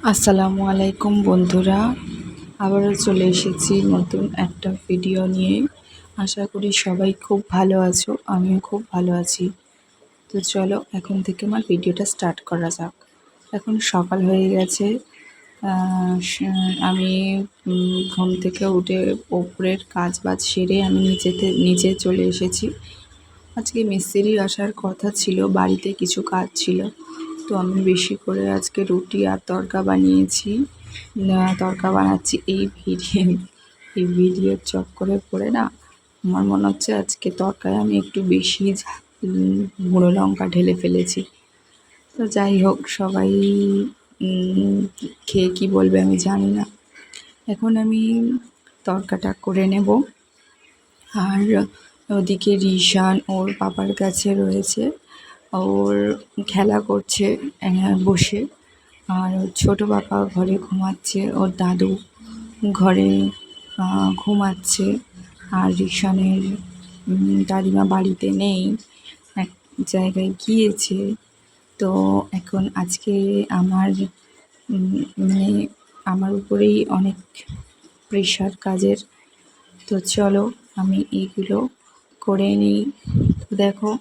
আসসালামু আলাইকুম বন্ধুরা, আবারও চলে এসেছি নতুন একটা ভিডিও নিয়ে। আশা করি সবাই খুব ভালো আছো, আমিও খুব ভালো আছি। তো চলো এখন থেকে আমার ভিডিওটা স্টার্ট করা যাক। এখন সকাল হয়ে গেছে। আমি ঘুম থেকে উঠে ওপরের কাজ বাজ সেরে আমি নিচে চলে এসেছি। আজকে মিস্ত্রি আসার কথা ছিল, বাড়িতে কিছু কাজ ছিল, তো আমি বেশি করে আজকে রুটি আর তড়কা বানিয়েছি। তড়কা বানাচ্ছি এই ভিডিওর চক্করে পড়ে না আমার মনে হচ্ছে আজকে তড়কায় আমি একটু বেশি গুঁড়ো লঙ্কা ঢেলে ফেলেছি। তো যাই হোক, সবাই খেয়ে কী বলবে আমি জানি না। এখন আমি তড়কাটা করে নেব। আর ওদিকে রিশান ওর বাবার কাছে রয়েছে, ওর খেলা করছে বসে। আর ওর ছোটো বাবা ঘরে ঘুমাচ্ছে, ওর দাদু ঘরে ঘুমাচ্ছে। আর রিশানের দাদিমা বাড়িতে নেই, এক জায়গায় গিয়েছে। তো এখন আজকে আমার মানে আমার উপরেই অনেক প্রেশার কাজের। তো চলো আমি এইগুলো করে নিই। তো দেখো,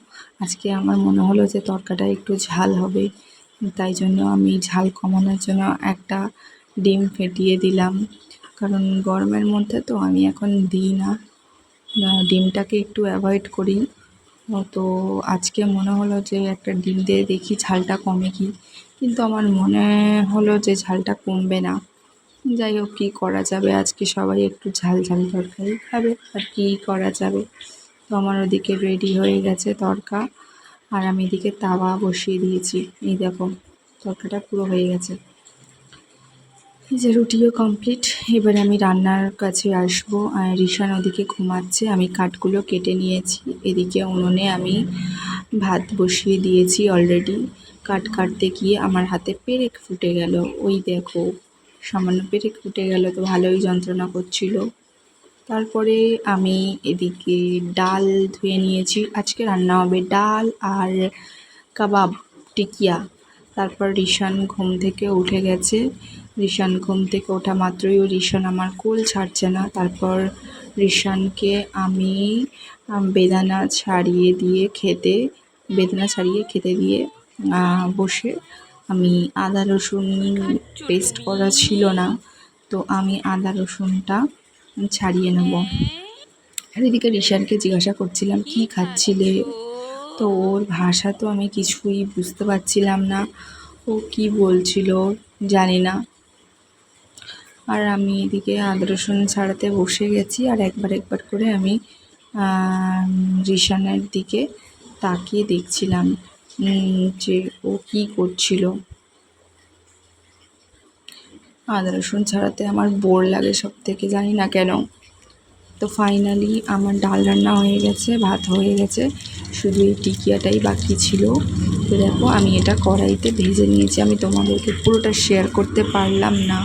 আজকে আমার মনে হলো যে তরকাটা একটু ঝাল হবে, তাই জন্য আমি ঝাল কমানোর জন্য একটা ডিম ফেটিয়ে দিলাম। কারণ গরমের মধ্যে তো আমি এখন দিই না, ডিমটাকে একটু অ্যাভয়েড করি। তো আজকে মনে হলো যে একটা ডিম দিয়ে দেখি ঝালটা কমে কি, কিন্তু আমার মনে হলো যে ঝালটা কমবে না। যাই হোক, কী করা যাবে, আজকে সবাই একটু ঝাল ঝাল তরকারি খাবে, আর কী করা যাবে। তো আমার ওদিকে রেডি হয়ে গেছে তড়কা, আর আমি এদিকে তাওয়া বসিয়ে দিয়েছি। এই দেখো, তড়কাটা পুরো হয়ে গেছে। এই যে রুটিও কমপ্লিট। এবার আমি রান্নার কাছে আসবো। আর রিশান ওদিকে ঘুমাচ্ছে, আমি কাঠগুলো কেটে নিয়েছি। এদিকে উনুনে আমি ভাত বসিয়ে দিয়েছি অলরেডি। কাঠ কাটতে গিয়ে আমার হাতে পেরেক ফুটে গেল। ওই দেখো, সামান্য পেরেক ফুটে গেল, তো ভালোই যন্ত্রণা করছিল। তারপরে আমি এদিকে ডাল ধুয়ে নিয়েছি। আজকে রান্না হবে ডাল আর কাবাব, টিকিয়া। তারপর রিশান ঘুম থেকে উঠে গেছে। রিশান ঘুম থেকে ওঠা মাত্রই রিশান আমার কোল ছাড়ছে না। তারপর রিশানকে আমি বেদানা ছাড়িয়ে খেতে দিয়ে বসে আমি আদা রসুন পেস্ট করা ছিল না, তো আমি আদা রসুনটা ছাড়িয়ে নেব। আর এদিকে রিশানকে জিজ্ঞাসা করছিলাম কি খাচ্ছিলে, তো ওর ভাষা তো আমি কিছুই বুঝতে পারছিলাম না, ও কি বলছিল জানি না। আর আমি এদিকে আদা রসুন ছাড়াতে বসে গেছি, আর একবার একবার করে আমি রিশানের দিকে তাকিয়ে দেখছিলাম যে ও কি করছিল। আদা রসুন ছাড়াতে আমার বোর লাগে সব থেকে, জানি না কেন। তো ফাইনালি আমার ডাল রান্না হয়ে গেছে, ভাত হয়ে গেছে, শুধু এই টিকিয়াটাই বাকি ছিল। তো দেখো, আমি এটা কড়াইতে ভেজে নিয়েছি। আমি তোমাদেরকে পুরোটা শেয়ার করতে পারলাম না,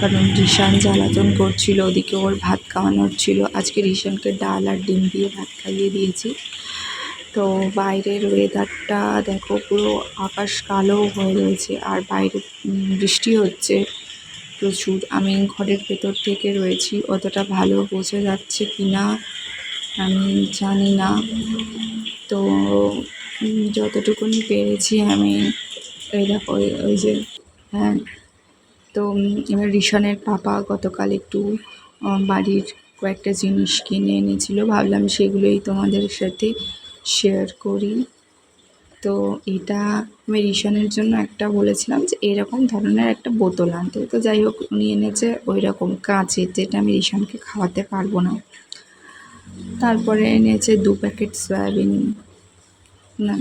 কারণ রিশান জ্বালাতন করছিল, ওদিকে ওর ভাত খাওয়ানোর ছিল। আজকে রিশানকে ডাল আর ডিম দিয়ে ভাত খাইয়ে দিয়েছি। তো বাইরের ওয়েদারটা দেখো, পুরো আকাশ কালো হয়ে রয়েছে, আর বাইরে বৃষ্টি হচ্ছে প্রচুর। আমি ঘরের ভেতর থেকে রয়েছি, অতটা ভালো বোঝা যাচ্ছে কি না আমি জানি না। তো যতটুকুনি পেরেছি আমি, এই দেখো ওই যে, হ্যাঁ। তো এবার রিশানের পাপা গতকাল একটু বাড়ির কয়েকটা জিনিস কিনে এনেছিল, ভাবলাম সেগুলোই তোমাদের সাথে শেয়ার করি। তো এটা আমি রিশানের জন্য একটা বলেছিলাম যে এরকম ধরনের একটা বোতল আনতে, তো যাই হোক উনি এনেছে ওই রকম কাঁচের, যেটা আমি রিশানকে খাওয়াতে পারবো না। তারপরে এনেছে 2 প্যাকেট সয়াবিন, না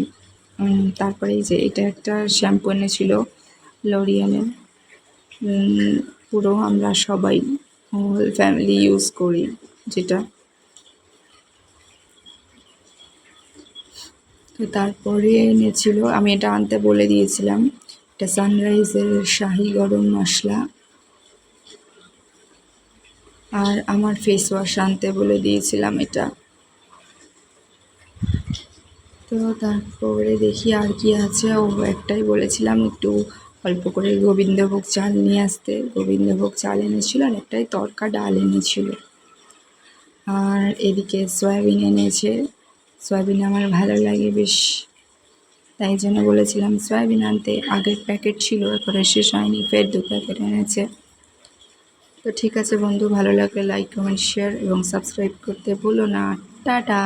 তারপরে এই যে এটা একটা শ্যাম্পু এনেছিল লরিয়ালের, পুরো আমরা সবাই হোল ফ্যামিলি ইউজ করি যেটা। তো তারপরে এনেছিল, আমি এটা আনতে বলে দিয়েছিলাম, এটা সানরাইজের শাহি গরম মশলা। আর আমার ফেস ওয়াশ আনতে বলে দিয়েছিলাম এটা। তো তারপরে দেখি আর কি আছে। ও একটাই বলেছিলাম একটু অল্প করে গোবিন্দভোগ চাল নিয়ে আসতে গোবিন্দভোগ চাল এনেছিল আর একটাই তড়কা ডাল এনেছিল। আর এদিকে সয়াবিন এনেছে, সয়াবিন আমার ভালো লাগে বেশ, তাই জন্য বলেছিলাম সয়াবিন আনতে। আগের প্যাকেট ছিল, এরপরে শেষ হয়নি, ফের 2 প্যাকেট এনেছে। তো ঠিক আছে বন্ধু, ভালো লাগলে লাইক কমেন্ট শেয়ার এবং সাবস্ক্রাইব করতে ভুলো না। টাটা।